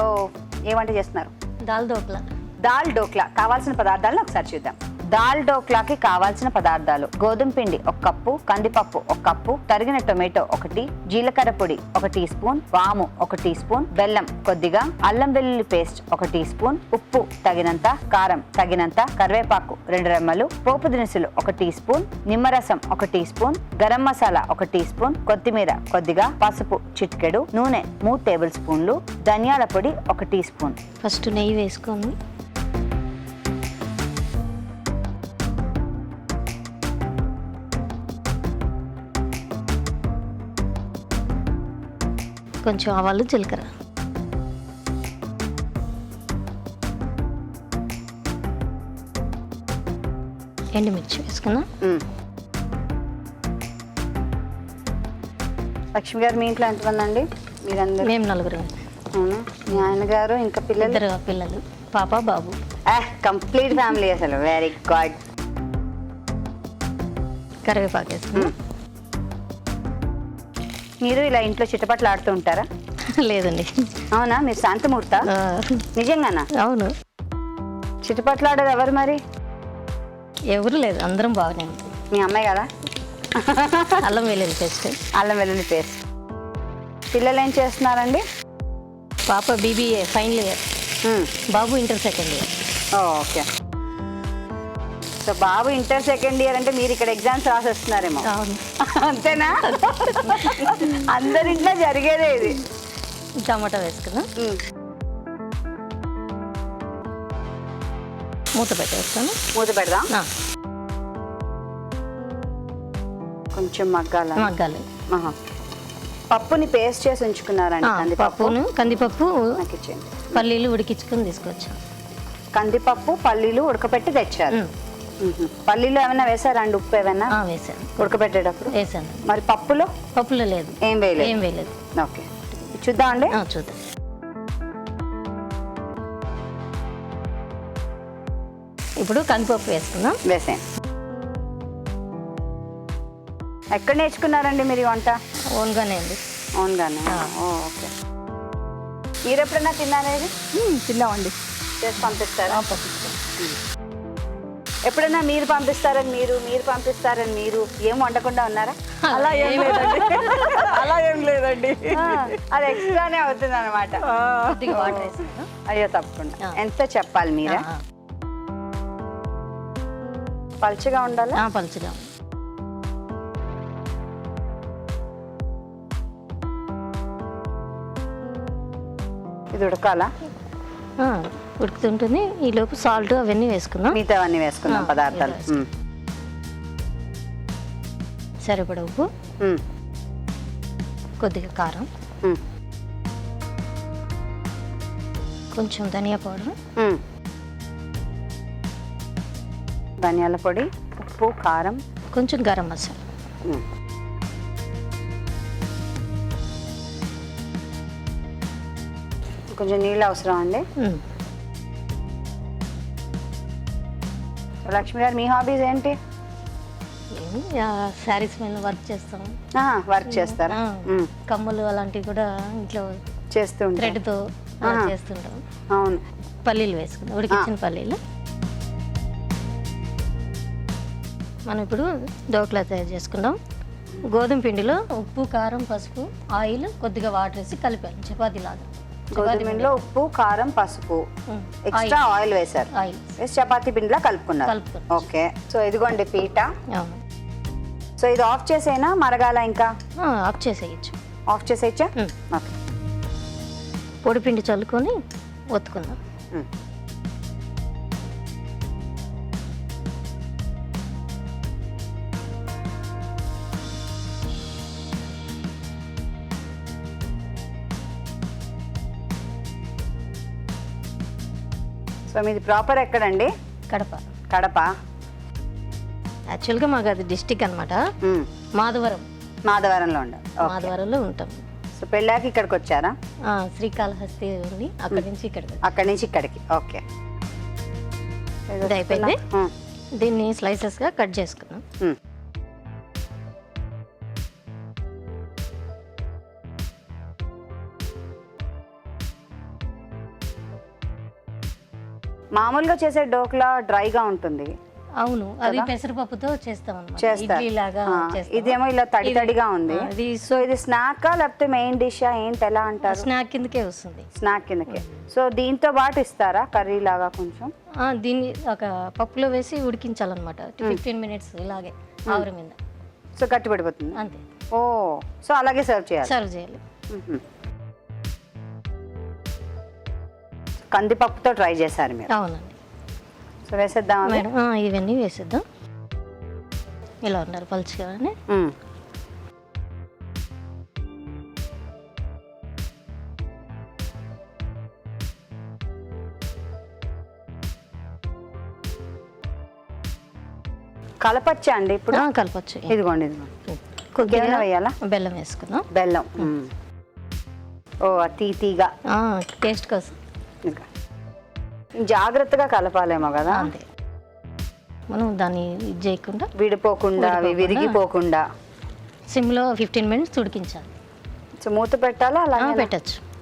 ఏ వంట చేస్తున్నారు? దాల్ డోక్లా. కావాల్సిన పదార్థాలను ఒకసారి చూద్దాం. దాల్ డోక్లాకి కావాల్సిన పదార్థాలు: గోధుమ పిండి 1 కప్పు, కందిపప్పు 1 కప్పు, తరిగిన టొమాటో 1, జీలకర్ర పొడి 1 టీ స్పూన్, వాము 1 టీ స్పూన్, బెల్లం కొద్దిగా, అల్లం వెల్లుల్లి పేస్ట్ 1 టీ స్పూన్, ఉప్పు తగినంత, కారం తగినంత, కరివేపాకు 2 రెమ్మలు, పోపు దినుసులు 1 టీ స్పూన్, నిమ్మరసం 1 teaspoon, garam masala 1 teaspoon, కొత్తిమీర కొద్దిగా, పసుపు చిటికెడు, నూనె 3 టేబుల్ స్పూన్లు, ధనియాల పొడి 1 టీ స్పూన్. ఫస్ట్ నెయ్యి వేసుకోను. కొంచెం ఆవాలు జీలకర్ర, ఎండుమిర్చి వేసుకున్నా. లక్ష్మి గారు, మీ ఇంట్లో ఎంతమంది అండి? మీరందరూ? మేము నలుగురు, అవును. మీ ఆయన గారు ఇంకా పిల్లలు? 2 పిల్లలు, పాప బాబు. కంప్లీట్ ఫ్యామిలీ అసలు. Very good. కరివేపాకు వేసుకున్నా. మీరు ఇలా ఇంట్లో చిట్టపట్లు ఆడుతూ ఉంటారా? లేదండి. అవునా? మీరు శాంతమూర్త? నిజంగానా? అవును. చిట్టపట్లు ఆడేది ఎవరు మరి? ఎవరు లేదు, అందరం బాగానే ఉంది. మీ అమ్మాయి కదా? అల్లం వెల్లుల్లి పేస్ట్. అల్లం వెల్లుల్లి పేస్ట్. పిల్లలు ఏం చేస్తున్నారండి? పాప BBA ఫైనల్ ఇయర్, బాబు inter second year. Okay. So బాబు ఇంటర్ సెకండ్ ఇయర్ అంటే మీరు ఇక్కడ ఎగ్జామ్స్ రాసేస్తున్నారేమో. అవును. అంతేనా? అందరింట్లో జరిగేదే ఇది. టమాటా వేసుకున్నా. మూత పెట్టేస్తాను. మూత పెడదాం. ఆ, కొంచెం మగ్గాల. మగ్గాలి. ఆహా. పప్పుని పేస్ట్ చేసి ఉంచుకున్నారండి? కందిపప్పు, పప్పును కందిపప్పు, నాకు ఇచ్చేయండి. పల్లీలు ఉడికించుకొని తీసుకొచ్చా. కందిపప్పు పల్లీలు ఉడకపెట్టి తెచ్చారు. పల్లీలు ఏమైనా వేసారా అండి? ఉప్పు ఏమైనా వేసాను. ఉడకబెట్టేటప్పుడు వేసాను. మరి పప్పులో? పప్పులో లేదు, ఏం వేయలేదు. ఏం వేయలేదు. ఓకే, చూద్దాం అండి. చూద్దాం. ఇప్పుడు కందిపప్పు వేసుకుందాం. వేసేయండి. ఎక్కడ నేర్చుకున్నారండి మీరు ఈ వంట? ఓన్గానే అండి. అవునుగానే. ఓకే. మీరు ఎప్పుడైనా తిన్నారేది? తిన్నామండి. చేసి పంపిస్తారా? పంపిస్తాం. ఎప్పుడైనా మీరు పంపిస్తారని మీరు ఏం వండకుండా ఉన్నారా? అలా ఏం లేదండి. అలా ఏం లేదండి. అది ఎక్స్ట్రానే అవుతుంది అనమాట. కొద్దిగా వాటర్ వేసుకుందాం. అయ్యో తప్పకుండా. ఎంత చెప్పాలి మీరే? పల్చగా ఉండాలా? పలుచగా. ఇది ఉడకాలా? ఉడుకుతుంటుంది. ఈ లోపు సాల్ట్ అవన్నీ వేసుకుందాం. మిగతా అవన్నీ వేసుకుందాం పదార్థాలు. సరిపడ ఉప్పు, కొద్దిగా కారం, కొంచెం ధనియా పౌడర్, ధనియాల పొడి, ఉప్పు, కారం, కొంచెం గరం మసాలా. కొంచెం నీళ్ళు అవసరం అండి. లక్ష్మి గారు, మీ హాబీస్ ఏంటి? శారీస్ మీద వర్క్ చేస్తాం. వర్క్ చేస్తారా? కమ్మలు అలాంటివి కూడా ఇంట్లో చేస్తూ ఉంటారు. థ్రెడ్తో చేస్తుంటాం. అవును. పల్లీలు వేసుకుందాం, ఉడికించిన పల్లీలు. మనం ఇప్పుడు డోక్లా తయారు చేసుకుందాం. గోధుమ పిండిలో ఉప్పు, కారం, పసుపు, ఆయిల్, కొద్దిగా వాటర్ వేసి కలిపాను చపాతీ లాగా. గోధుమ పిండిలో ఉప్పు, కారం, పసుపు, ఎక్స్ట్రా ఆయిల్ వేసారు. ఆయిల్ వేసి చపాతీ పిండిలా కలుపుకున్నారు. ఓకే. సో ఇదిగోండి పీట. సో ఇది ఆఫ్ చేసేనా మరగాల? ఇంకా ఆఫ్ చేసేయచ్చు. ఆఫ్ చేసేయచ్చా? ఓకే. పొడి పిండి చల్లుకొని ఒత్తుకుందాం. సో మీది ప్రాపర్ ఎక్కడండి? కడప. కడప. యాక్చువల్గా మాకు అది డిస్టిక్ అనమాట. మాధవరం. మాధవరంలో ఉండ. మాధవరంలో ఉంటాం. సో పెళ్ళాక ఇక్కడికి వచ్చారా? శ్రీకాళహస్తి ఉంది, అక్కడి నుంచి ఇక్కడికి. అక్కడి నుంచి ఇక్కడికి. ఓకే. ఇది అయిపోయింది. దీన్ని స్లైసెస్గా కట్ చేసుకున్నాం. మామూలుగా చేసే డోక్లా డ్రైగా ఉంటుంది. అవును, అది పెసరపప్పుతో చేస్తాం అన్నమాట. చేస్తారు. ఇడ్లీ లాగా చేస్తాం. ఇదేమో ఇలా తడి తడిగా ఉంది. సో ఇది స్నాకా లేకపోతే మెయిన్ డిషా ఏంటి, ఎలా అంటారు? స్నాక్ కిందకే వస్తుంది. స్నాక్ కిందకే. సో దీంతో పాటు ఇస్తారా కర్రీ లాగా కొంచెం? దీన్ని ఒక పప్పులో వేసి ఉడికించాలన్నమాట. 15 minutes ఇలాగే ఆవిరి మీద. సో గట్టి పడిపోతుంది అంతే. ఓ, సో అలాగే సర్వ్ చేయాలి. సర్వ్ చేయాలి. కందిపప్పుతో ట్రై చేశారు మీరు? అవునండి. సో వేసేద్దాం మేడం. ఇవన్నీ వేసేద్దాం. ఇలా ఉన్నారు పలుచగానే. కలపచ్చా అండి ఇప్పుడు? కలపచ్చు. ఇదిగోండి ఇంకేమైనా వేయాలా? బెల్లం వేసుకుందాం. బెల్లం. ఓ తీగా టేస్ట్ కోసం. ఇంకా జాగ్రత్తగా కలపాలేమో కదా, అంతే. మనం దాన్ని ఇది చేయకుండా విడిపోకుండా అవి విరిగిపోకుండా సిమ్లో 15 మినిట్స్ ఉడికించాలి. సో మూత పెట్టాలా? అలా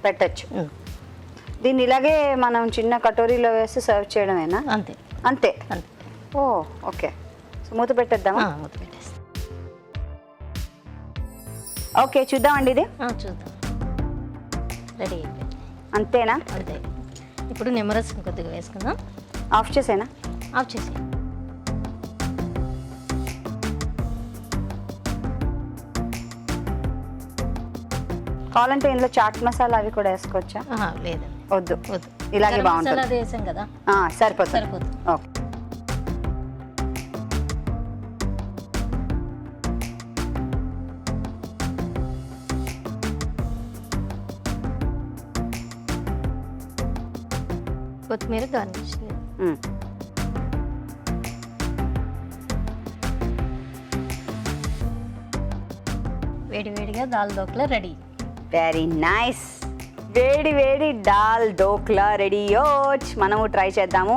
పెట్టచ్చు. దీన్ని ఇలాగే మనం చిన్న కటోరీలో వేసి సర్వ్ చేయడమేనా? అంతే అంతే. అంతే. ఓ ఓకే. సో మూత పెట్టేద్దామా? మూత పెట్టేస్తాం. ఓకే చూద్దామండి ఇది. చూద్దాం. రెడీ అయిపోయింది. అంతేనా? అంతే. ఇప్పుడు నిమ్మరసం కొద్దిగా వేసుకుందాం. ఆఫ్ చేసేనా? ఆఫ్ చేసి కావాలంటే ఇందులో చాట్ మసాలా అవి కూడా వేసుకోవచ్చా? లేదండి, వద్దు. వద్దు. ఇలాగే బాగుంటుంది. అది వేసాం కదా, సరిపోతుంది. ఓకే. కొత్తిమీర గార్నిష్. వేడివేడిగా dal dhokla ready. Very nice. వేడి వేడి దాల్ ధోక్లా రెడీ. మనము ట్రై చేద్దాము.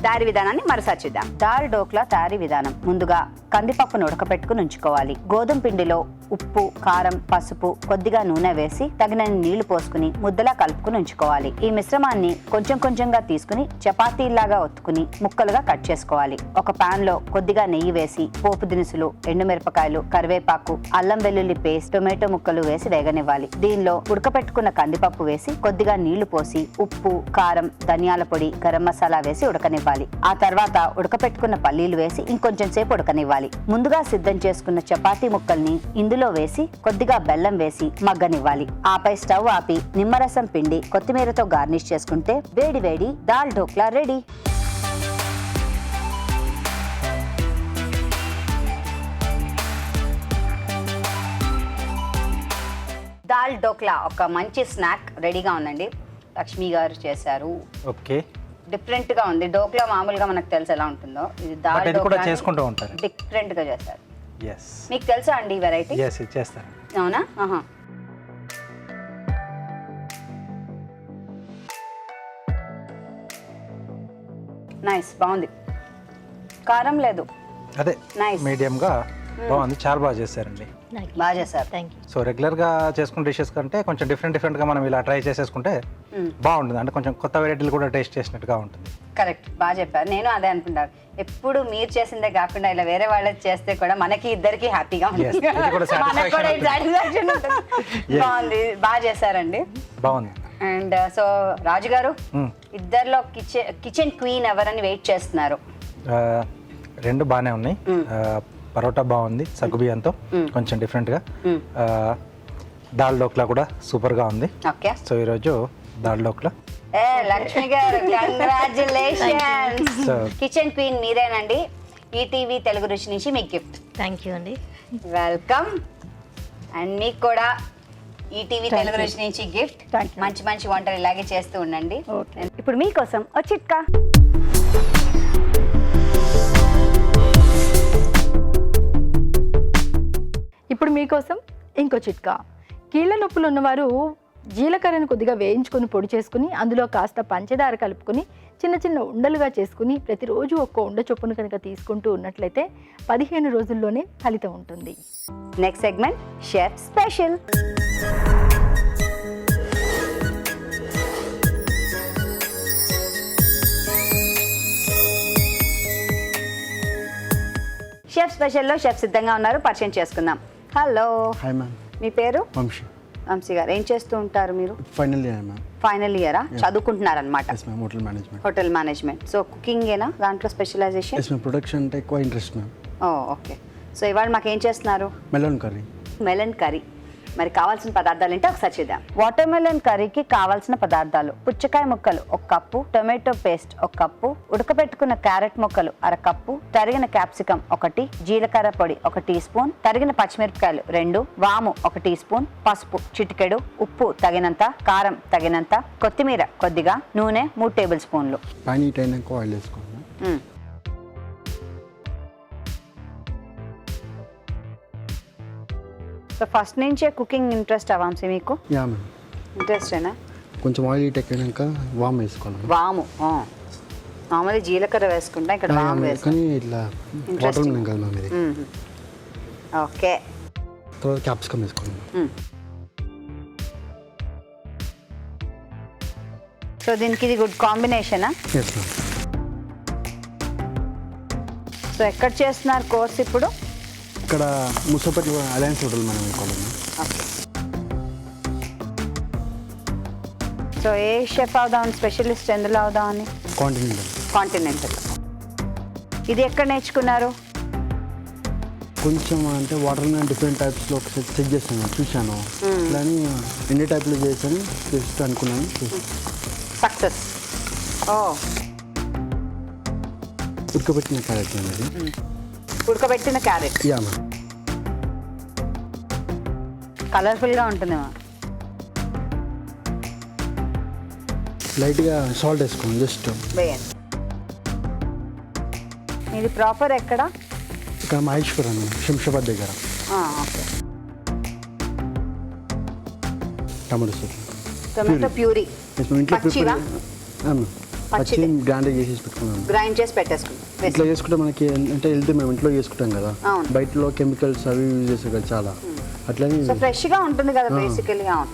తయారీ విధానాన్ని మరోసారి చూద్దాం. దాల్ ధోక్లా తయారీ విధానం. ముందుగా కందిపప్పును ఉడకపెట్టుకుని ఉంచుకోవాలి. గోధుమ పిండిలో ఉప్పు, కారం, పసుపు, కొద్దిగా నూనె వేసి తగినన్ని నీళ్లు పోసుకుని ముద్దలా కలుపుకుని ఉంచుకోవాలి. ఈ మిశ్రమాన్ని కొంచెం కొంచెంగా తీసుకుని చపాతీలాగా ఒత్తుకుని ముక్కలుగా కట్ చేసుకోవాలి. ఒక పాన్ లో కొద్దిగా నెయ్యి వేసి పోపు దినుసులు, ఎండుమిరపకాయలు, కరివేపాకు, అల్లం వెల్లుల్లి పేస్ట్, టొమాటో ముక్కలు వేసి వేగనివ్వాలి. దీనిలో ఉడకపెట్టుకున్న కందిపప్పు వేసి కొద్దిగా నీళ్లు పోసి ఉప్పు, కారం, ధనియాల పొడి, గరం మసాలా వేసి ఉడకనివ్వాలి. ఆ తర్వాత ఉడకపెట్టుకున్న పల్లీలు వేసి ఇంకొంచెం సేపు ఉడకనివ్వాలి. ముందుగా సిద్ధం చేసుకున్న చపాతీ ముక్కల్ని ఇందులో వేసి కొద్దిగా బెల్లం వేసి మగ్గనివ్వాలి. ఆపై స్టవ్ ఆపి నిమ్మరసం పిండి కొత్తిమీరతో గార్నిష్ చేసుకుంటే వేడి వేడి దాల్ ధోక్లా రెడీ. దాల్ ధోక్లా ఒక మంచి స్నాక్ రెడీగా ఉందండి. లక్ష్మి గారు చేశారు. ఓకే. డిఫరెంట్ గా ఉంది. ధోక్లా మామూలుగా మనకు తెలుసు ఎలా ఉంటుందో, ఇది దాల్ ఇది కూడా ధోక్లా చేసుకుంటూ ఉంటారు. డిఫరెంట్ గా చేస్తారు. ఎస్. మీకు తెలుసా అండి ఈ వెరైటీ? ఎస్, చేస్తాను. అవునా? నైస్, బాగుంది. కారం లేదు. అదే నైస్, మీడియం గా బాగుంది. చాలా బాగా చేశారండి. బాగా చేశారు. Thank you. సో రెగ్యులర్ గా చేసుకునే డిషెస్ కంటే కొంచెం డిఫరెంట్ గా మనం ఇలా ట్రై చేసేసుకుంటే బాగుంటుంది. అంటే కొంచెం కొత్త వెరైటీలు కూడా టేస్ట్ చేసినట్టుగా ఉంటుంది. కరెక్ట్, బాగా చెప్పారు. నేను అదే అనుకుంటాను, ఎప్పుడు మీరు చేసిందే కాకుండా ఇలా వేరే వాళ్ళకి చేస్తే కూడా మనకి ఇద్దరికి హ్యాపీగా ఉంటుంది. Yes, ఇది కూడా మనకు కూడా satisfaction ఉంటుంది. బాగుంది, బాగా చేశారండి. బాగుంది. అండ్ సో రాజు గారు, ఇద్దరిలో కిచెన్ క్వీన్ ఎవరని వెయిట్ చేస్తున్నారు? రెండు బాగానే ఉన్నాయి. పరోటా బాగుంది సగ్గుబియ్యంతో, కొంచెం డిఫరెంట్గా. దాల్ ధోక్లా కూడా సూపర్గా ఉంది. ఓకే. సో ఈరోజు dal dhokla. Lakshmi garu, congratulations. Kitchen queen మీరేనండి. ఈటీవీ తెలుగు రుచి నుంచి మీకు గిఫ్ట్. థ్యాంక్ యూ అండి. వెల్కమ్. అండ్ మీకు కూడా ఈటీవీ తెలుగు రుచి నుంచి గిఫ్ట్. మంచి మంచి వంటలు ఇలాగే చేస్తూ ఉండండి. ఇప్పుడు మీకోసం ఓ చిట్కా. ఇప్పుడు మీకోసం ఇంకో చిట్కా. కీళ్ళ నొప్పులు ఉన్నవారు జీలకర్రను కొద్దిగా వేయించుకొని పొడి చేసుకుని అందులో కాస్త పంచదార కలుపుకొని చిన్న చిన్న ఉండలుగా చేసుకుని ప్రతిరోజు ఒక్క ఉండ చొప్పున కనుక తీసుకుంటూ ఉన్నట్లయితే 15 రోజుల్లోనే ఫలితం ఉంటుంది. Next segment chef special. Chef స్పెషల్లో షెఫ్ సిద్ధంగా ఉన్నారు, పరిచయం చేసుకుందాం. హలో. Hi ma'am. మీ పేరు? వంశీ. వంశీ గారు, ఏం చేస్తూ ఉంటారు మీరు? Final year ma'am. ఫైనల్ ఇయరా? చదువుకుంటున్నారనమాట. Yes ma'am, hotel management. Hotel management. So కుకింగేనా దాంట్లో స్పెషలైజేషన్? ఎస్ మ్యామ్, ప్రొడక్షన్ అంటే ఎక్కువ ఇంట్రెస్ట్ మ్యామ్. ఓకే. సో ఇవాళ మాకు ఏం చేస్తున్నారు? Melon curry. Melon curry. మరి కావాల్సిన పదార్థాలు ఏంటో ఒకసారి చూద్దాం. వాటర్ మెలన్ కర్రీకి కావాల్సిన పదార్థాలు: పుచ్చకాయ ముక్కలు 1 కప్పు, టొమాటో పేస్ట్ 1 కప్పు, ఉడకపెట్టుకున్న క్యారెట్ ముక్కలు 1/2 కప్పు, తరిగిన క్యాప్సికం 1, జీలకర్ర పొడి 1 టీ స్పూన్, తరిగిన పచ్చిమిరపకాయలు 2, వాము 1 టీ స్పూన్, పసుపు చిటికెడు, ఉప్పు తగినంత, కారం తగినంత, కొత్తిమీర కొద్దిగా, నూనె 3 టేబుల్ స్పూన్లు. పాన్ హీట్ అయినాక ఆయిల్ వేసుకోండి. సో ఫస్ట్ నుంచే కుకింగ్ ఇంట్రెస్ట్ అవాంసి మీకు? Yeah ma'am. ఇంట్రెస్టేనా? కొంచెం ఆయిల్ హీట్ ఎక్కినాక వామ్ వేసుకోవాలి. వాము మామూలు జీలకర్ర వేసుకుంటా, ఇక్కడ వాము వేసుకుంటా. కానీ ఇట్లా వాటర్ మిలన్ కదా మ్యామ్ ఇది. ఓకే. తర్వాత క్యాప్సికమ్ వేసుకోవాలి. సో దీనికి ఇది గుడ్ కాంబినేషనా? Yes ma'am. సో ఎక్కడ చేస్తున్నారు కోర్స్ ఇప్పుడు? ఇక్కడ ముసపటి అలయన్స్ హోటల్ మనం వేసుకోవాలి. ఓకే. సో ఏ షెఫ్ అవుదామని, స్పెషలిస్ట్ ఎందులో అవుదామని? కాంటినెంటల్. ఇది ఎక్కడ నేర్చుకున్నారు? కొంచెం అంటే వాటర్ మిలన్ డిఫరెంట్ టైప్స్లో ఒకసారి చెక్ చేస్తాను, చూశాను. కానీ ఎన్ని టైప్లో చేశాను జస్ట్ అనుకున్నాను. సక్సెస్. ఓ, ఉడకబెట్టిన క్యారెట్ అనేది. ఉడకబెట్టిన క్యారెట్. Yeah ma'am. కలర్ఫుల్గా ఉంటుందేమో. లైట్గా సాల్ట్ వేసుకోండి జస్ట్. వేయండి. ఇది ప్రాపర్ ఎక్కడ? ఇక్కడ మహేశ్వరం శంషాబాద్ దగ్గర. Okay. Tomato soup. Tomato puree ఇంట్లో పచ్చివా? పచ్చి గ్రైండ్ చేసేసి పెట్టుకున్నాను. గ్రైండ్ చేసి పెట్టేసుకుంటాం. ఇట్లా చేసుకుంటే మనకి అంటే హెల్తీ, మేము ఇంట్లో చేసుకుంటాం కదా, అవును. బయటలో కెమికల్స్ అవి యూజ్ చేస్తారు కదా చాలా. అట్లనే సో ఫ్రెష్గా ఉంటుంది కదా బేసికలీ. అవును.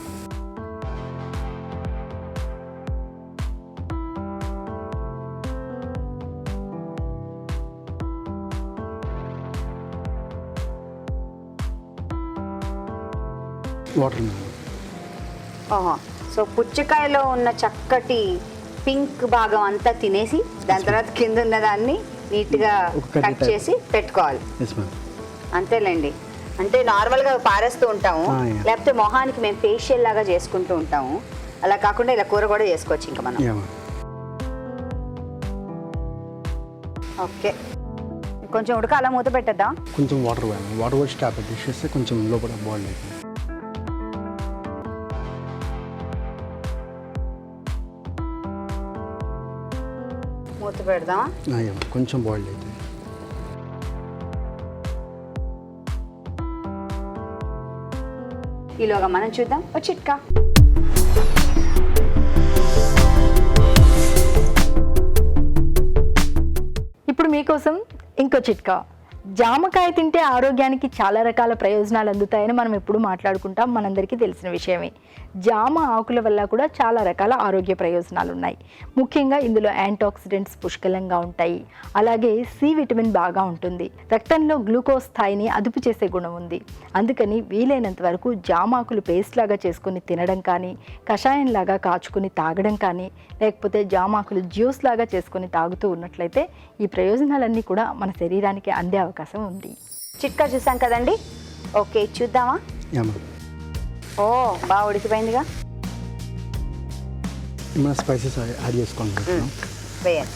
Water melon. ఓహో. సో పుచ్చకాయలో ఉన్న చక్కటి పింక్ భాగం అంతా తినేసి దాని తర్వాత కింద ఉన్న దాన్ని నీట్గా ఒక కర్రీ కట్ type. చేసి పెట్టుకోవాలి. Yes ma'am. అంతేలేండి. అంటే నార్మల్గా పారేస్తూ ఉంటాము, yeah. లేకపోతే మొహానికి మేము ఫేషియల్ లాగా చేసుకుంటూ ఉంటాము. అలా కాకుండా ఇలా కూర కూడా చేసుకోవచ్చు ఇంకా మనం. Yeah ma'am. ఓకే. కొంచెం ఉడక అలా మూత పెట్టేద్దాం. కొంచెం వాటర్ వేయాలి. వాటర్ వచ్చి ట్యాప్ చేస్తే కొంచెం లోపల బాయిల్ అవుతుంది. మూత పెడదామా? Yeah ma'am. కొంచెం బాయిల్ అవుతుంది. ఈలోగా మనం చూద్దాం ఒక చిట్కా. ఇప్పుడు మీకోసం ఇంకో చిట్కా. జామకాయ తింటే ఆరోగ్యానికి చాలా రకాల ప్రయోజనాలు అందుతాయని మనం ఎప్పుడు మాట్లాడుకుంటాం, మనందరికీ తెలిసిన విషయమే. జామ ఆకుల వల్ల కూడా చాలా రకాల ఆరోగ్య ప్రయోజనాలు ఉన్నాయి. ముఖ్యంగా ఇందులో యాంటీఆక్సిడెంట్స్ పుష్కలంగా ఉంటాయి. అలాగే సి విటమిన్ బాగా ఉంటుంది. రక్తంలో గ్లూకోజ్ స్థాయిని అదుపు చేసే గుణం ఉంది. అందుకని వీలైనంత వరకు జామ ఆకులు పేస్ట్ లాగా చేసుకుని తినడం కానీ, కషాయం లాగా కాచుకుని తాగడం కానీ, లేకపోతే జామ ఆకులు జ్యూస్ లాగా చేసుకుని తాగుతూ ఉన్నట్లయితే ఈ ప్రయోజనాలన్నీ కూడా మన శరీరానికి అందే అవకాశం ఉంది. చిట్కా చూసాం కదండి. ఓకే, చూద్దామా? Yeah ma'am. ఓ, బాగా ఉడికిపోయిందిగా. మన స్పైసెస్ యాడ్ చేసుకోండి. వేయండి.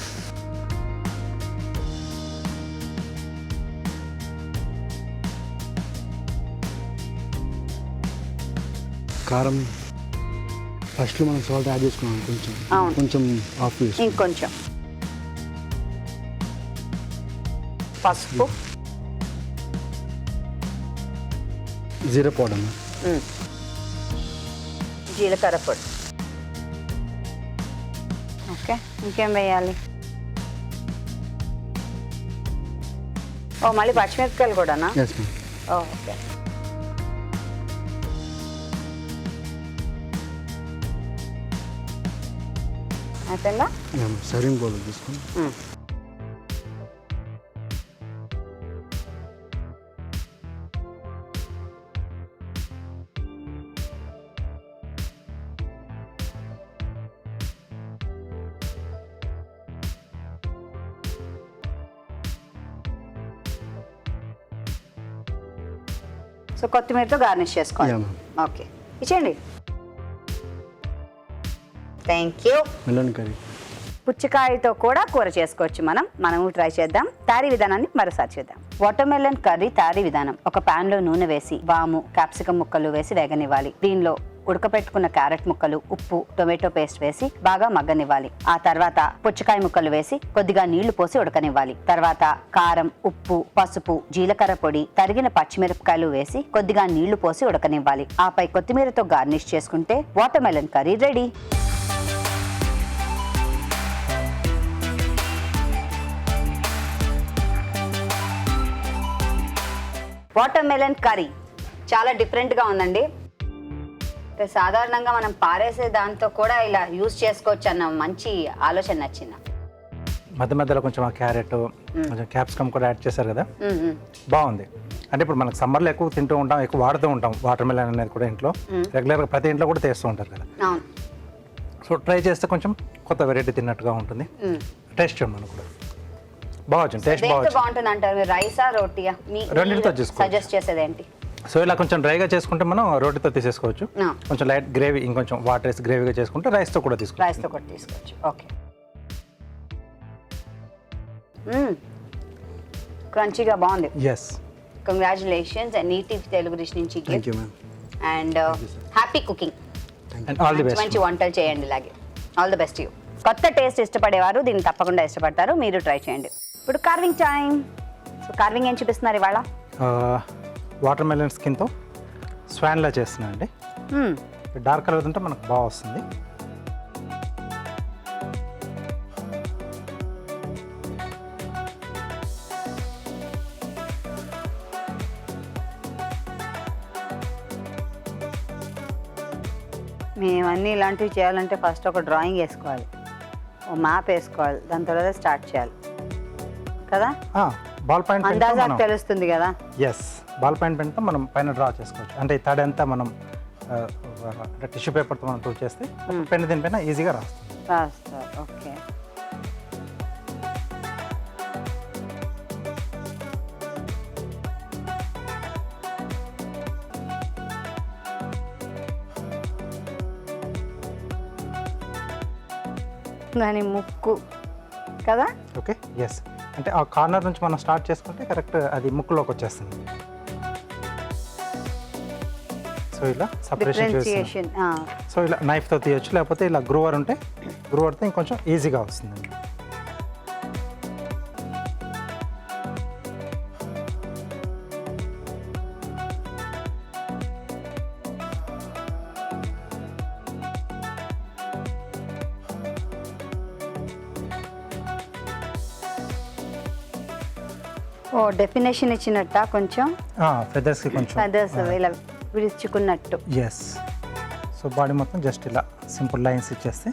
కారం ఫస్ట్లో మనం సాల్ట్ యాడ్ చేసుకున్నాం, కొంచెం అవును. కొంచెం ఆఫ్ వేసుకోండి. ఇంకొంచెం పసుపు, జీరా పౌడర్. జీలకర్ర పొడి. ఓకే, ఇంకేం వేయాలి? ఓ, మళ్ళీ పచ్చిమిరపకాయలు కూడానా? Yes ma'am. ఓకే. అయిపోయిందా? సర్వింగ్ బౌల్ తీసుకోండి. సో కొత్తిమీరతో గార్నిష్ చేసుకోవాలి. Yeah, ma'am. ఓకే, ఇచ్చేయండి. Thank you. Melon curry. పుచ్చకాయతో కూడా కూర చేసుకోవచ్చు. మనము ట్రై చేద్దాం. తయారీ విధానాన్ని మరోసారి చూద్దాం. వాటర్మెలన్ కర్రీ తయారీ విధానం: ఒక పాన్ లో నూనె వేసి వాము, క్యాప్సికం ముక్కలు వేసి వేగనివ్వాలి. దీనిలో ఉడకపెట్టుకున్న క్యారెట్ ముక్కలు, ఉప్పు, టొమాటో పేస్ట్ వేసి బాగా మగ్గనివ్వాలి. ఆ తర్వాత పుచ్చకాయ ముక్కలు వేసి కొద్దిగా నీళ్లు పోసి ఉడకనివ్వాలి. తర్వాత కారం, ఉప్పు, పసుపు, జీలకర్ర పొడి, తరిగిన పచ్చిమిరపకాయలు వేసి కొద్దిగా నీళ్లు పోసి ఉడకనివ్వాలి. ఆపై కొత్తిమీరతో గార్నిష్ చేసుకుంటే water melon curry ready. Water melon curry చాలా డిఫరెంట్గా ఉందండి. సాధారణంగా మనం పారేసే దాంతో కూడా ఇలా యూజ్ చేసుకోవచ్చు అన్న మంచి ఆలోచన నచ్చింది. మధ్య మధ్యలో కొంచెం ఆ క్యారెట్, కొంచెం క్యాప్సికమ్ కూడా యాడ్ చేశారు కదా, బాగుంది. అంటే ఇప్పుడు మనకు సమ్మర్లో ఎక్కువ తింటూ ఉంటాం, ఎక్కువ వాడుతూ ఉంటాం వాటర్ మెలన్ అనేది కూడా ఇంట్లో రెగ్యులర్గా ప్రతి ఇంట్లో కూడా చేస్తూ ఉంటారు కదా. సో ట్రై చేస్తే కొంచెం కొత్త వెరైటీ తిన్నట్టుగా ఉంటుంది. టేస్ట్ చూడండి మనకు కూడా బాగుంటుంది. టేస్ట్ బాగుంటుంది అంటారు. రైసా, రోటీయా? రెండింటితో సజెస్ట్ చేసేది ఏంటి? సో ఇలా కొంచెం డ్రైగా చేసుకుంటే మనం రోటీతో తీసేసుకోవచ్చు. కొంచెం లైట్ గ్రేవీ, ఇంకొంచెం వాటర్ వేసి గ్రేవీగా చేసుకుంటే రైస్తో కూడా తీసుకోవచ్చు. ఓకే. క్రంచీగా బాగుంది. Yes, congratulations and ETV Telugu dish నుంచి thank you ma'am. And happy cooking. And all the best. మంచి వంటలు చేయండి ఇలాగే. All the best you. కొత్త టేస్ట్ ఇష్టపడేవారు దీన్ని తప్పకుండా ఇష్టపడతారు. మీరు ట్రై చేయండి. ఇప్పుడు కార్వింగ్ టైం. సో కార్వింగ్ ఏం చూపిస్తున్నారు ఇవాళ? వాటర్ మెలన్ స్కిన్తో స్వాన్లా చేస్తున్నాను అండి. డార్క్ కలర్ ఉంటే మనకు బాగా వస్తుంది. మేమన్నీ ఇలాంటివి చేయాలంటే ఫస్ట్ ఒక డ్రాయింగ్ వేసుకోవాలి, ఓ మ్యాప్ వేసుకోవాలి, దాని తర్వాత స్టార్ట్ చేయాలి కదా. బాల్ పాయింట్ అందాజా తెలుస్తుంది కదా. ఎస్, బాల్ పాయింట్ పెన్తో మనం పైన డ్రా చేసుకోవచ్చు. అంటే ఈ తడంతా మనం టిష్యూ పేపర్తో మనం టూ చేస్తే పెన్ దీనిపైన ఈజీగా రాస్తారు. ఓకే. దాని ముక్కు కదా. Okay, yes. అంటే ఆ కార్నర్ నుంచి మనం స్టార్ట్ చేసుకుంటే కరెక్ట్ అది ముక్కులోకి వచ్చేస్తుంది. సో ఇలా సపరేషన్ చేసి, సో ఇలా నైఫ్తో తీయచ్చు, లేకపోతే ఇలా గ్రూవర్ ఉంటే గ్రూవర్తో ఇంకొంచెం ఈజీగా వస్తుంది. ఓ డెఫినేషన్ ఇచ్చినట్ట కొంచెం ఫెదర్స్కి కొంచెం ఫెదర్స్ ఇలా విరుచుకున్నట్టు. ఎస్. సో బాడీ మొత్తం జస్ట్ ఇలా సింపుల్ లైన్స్ ఇచ్చేస్తే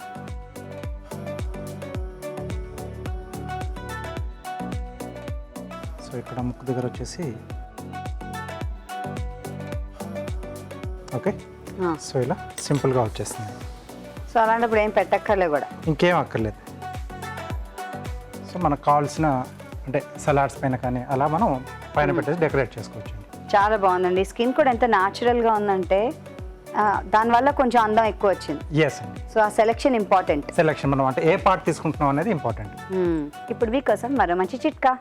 సో ఇక్కడ ముక్కు దగ్గర వచ్చేసి ఓకే. సో ఇలా సింపుల్గా వచ్చేస్తుంది. సో అలాంటప్పుడు ఏం పెట్టక్కర్లేదు కూడా, ఇంకేం అక్కర్లేదు. సో మనకు కావాల్సిన అంటే సలాడ్స్ పైన కానీ అలా మనం పైన పెట్టేసి డెకరేట్ చేసుకోవచ్చు. చాలా బాగుందండి. స్కిన్ కూడా ఎంత న్యాచురల్గా ఉందంటే దానివల్ల కొంచెం అందం ఎక్కువ వచ్చింది. ఎస్ అండి. సో ఆ సెలెక్షన్ ఇంపార్టెంట్. సెలెక్షన్ మనం అంటే ఏ పార్ట్ తీసుకుంటున్నాం అనేది ఇంపార్టెంట్. ఇప్పుడు మీకోసం మరో మంచి చిట్కా.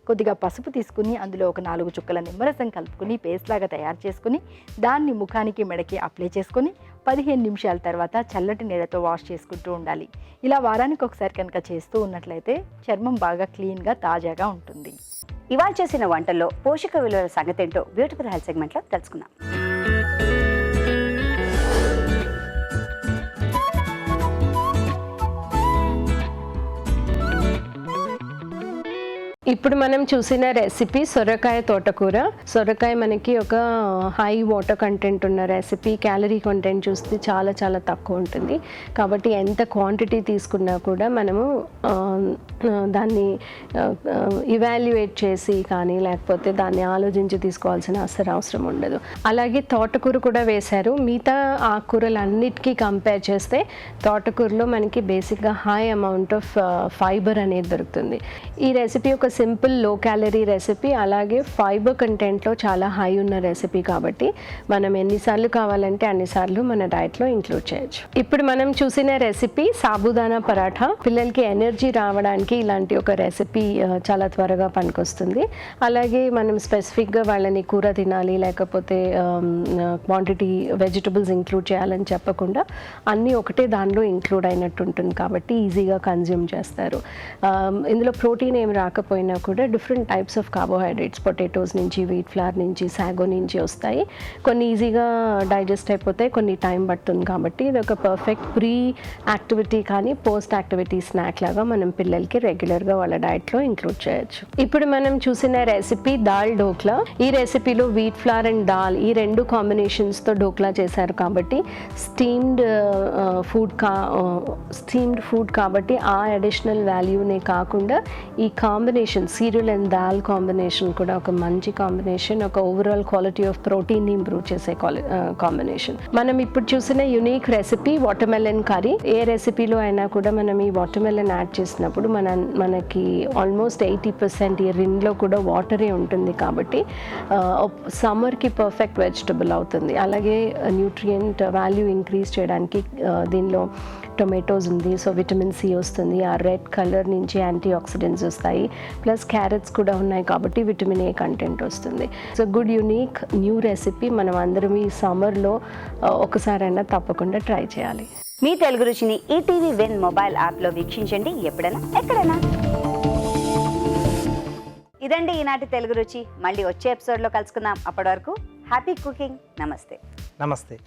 కొద్దిగా పసుపు తీసుకుని అందులో ఒక 4 చుక్కల నిమ్మరసం కలుపుకుని పేస్ట్ లాగా తయారు చేసుకుని దాన్ని ముఖానికి, మెడకి అప్లై చేసుకుని 15 నిమిషాల తర్వాత చల్లటి నీళ్ళతో వాష్ చేసుకుంటూ ఉండాలి. ఇలా వారానికి ఒకసారి కనుక చేస్తూ ఉన్నట్లయితే చర్మం బాగా క్లీన్గా, తాజాగా ఉంటుంది. ఇవాళ చేసిన వంటల్లో పోషక విలువల సంగతి ఏంటో బ్యూటిఫుల్ హెల్త్ సెగ్మెంట్లో తెలుసుకుందాం. ఇప్పుడు మనం చూసిన రెసిపీ సొరకాయ తోటకూర. సొరకాయ మనకి ఒక హై వాటర్ కంటెంట్ ఉన్న రెసిపీ. క్యాలరీ కంటెంట్ చూస్తే చాలా చాలా తక్కువ ఉంటుంది. కాబట్టి ఎంత క్వాంటిటీ తీసుకున్నా కూడా మనము దాన్ని ఇవాల్యుయేట్ చేసి కానీ లేకపోతే దాన్ని ఆలోచించి తీసుకోవాల్సిన అవసరం ఉండదు. అలాగే తోటకూర కూడా వేశారు. మిగతా ఆకుకూరలన్నిటికీ కంపేర్ చేస్తే తోటకూరలో మనకి బేసిక్గా హై అమౌంట్ ఆఫ్ ఫైబర్ అనేది దొరుకుతుంది. ఈ రెసిపీ ఒక సింపుల్ లో క్యాలరీ రెసిపీ, అలాగే ఫైబర్ కంటెంట్లో చాలా హై ఉన్న రెసిపీ కాబట్టి మనం ఎన్నిసార్లు కావాలంటే అన్నిసార్లు మన డైట్లో ఇంక్లూడ్ చేయొచ్చు. ఇప్పుడు మనం చూసిన రెసిపీ సాబుదానా పరాఠా. పిల్లలకి ఎనర్జీ రావడానికి ఇలాంటి ఒక రెసిపీ చాలా త్వరగా పనికొస్తుంది. అలాగే మనం స్పెసిఫిక్గా వాళ్ళని కూర తినాలి లేకపోతే క్వాంటిటీ వెజిటబుల్స్ ఇంక్లూడ్ చేయాలని చెప్పకుండా అన్నీ ఒకటే దానిలో ఇంక్లూడ్ అయినట్టు ఉంటుంది కాబట్టి ఈజీగా కన్జ్యూమ్ చేస్తారు. ఇందులో ప్రోటీన్ ఏం రాకపోయినా కూడా different types of carbohydrates potatoes నుంచి, వీట్ ఫ్లవర్ నుంచి, సాగో నుంచి వస్తాయి. కొన్ని ఈజీగా డైజెస్ట్ అయిపోతాయి, కొన్ని టైం పడుతుంది. కాబట్టి ఇది ఒక పర్ఫెక్ట్ ప్రీ యాక్టివిటీ కానీ పోస్ట్ యాక్టివిటీ స్నాక్ లాగా మనం పిల్లలకి రెగ్యులర్గా వాళ్ళ డైట్లో ఇంక్లూడ్ చేయొచ్చు. ఇప్పుడు మనం చూసిన రెసిపీ దాల్ ఢోక్లా. ఈ రెసిపీలో వీట్ ఫ్లవర్ అండ్ దాల్ ఈ రెండు కాంబినేషన్స్తో ఢోక్లా చేశారు కాబట్టి స్టీమ్డ్ ఫుడ్ కాబట్టి ఆ అడిషనల్ వాల్యూనే కాకుండా ఈ combination serial and dal combination కూడా ఒక మంచి కాంబినేషన్, ఒక overall quality of protein improve చేసే కాంబినేషన్. మనం ఇప్పుడు చూసిన యునిక్ రెసిపీ వాటర్మెలన్ కర్రీ. ఏ రెసిపీలో అయినా కూడా మనం ఈ వాటర్మెలన్ యాడ్ చేసినప్పుడు మనకి ఆల్మోస్ట్ 80% ఈ రిన్లో కూడా వాటరే ఉంటుంది కాబట్టి సమ్మర్కి పర్ఫెక్ట్ వెజిటబుల్ అవుతుంది. అలాగే న్యూట్రియంట్ వాల్యూ ఇంక్రీజ్ చేయడానికి దీనిలో టొమాటోస్ ఉంది, సో విటమిన్ సి వస్తుంది. ఆ రెడ్ కలర్ నుంచి యాంటీ ఆక్సిడెంట్స్ వస్తాయి, ప్లస్ క్యారెట్స్ కూడా ఉన్నాయి కాబట్టి విటమిన్ ఏ కంటెంట్ వస్తుంది. So good unique new recipe మనం అందరం ఈ సమ్మర్లో ఒకసారైనా తప్పకుండా ట్రై చేయాలి. మీ తెలుగు రుచిని ఈటీవీ విన్ మొబైల్ యాప్లో వీక్షించండి, ఎప్పుడైనా ఎక్కడైనా. ఇదండి ఈనాటి తెలుగు రుచి. మళ్ళీ వచ్చే ఎపిసోడ్లో కలుసుకుందాం. అప్పటి వరకు హ్యాపీ కుకింగ్. నమస్తే. నమస్తే.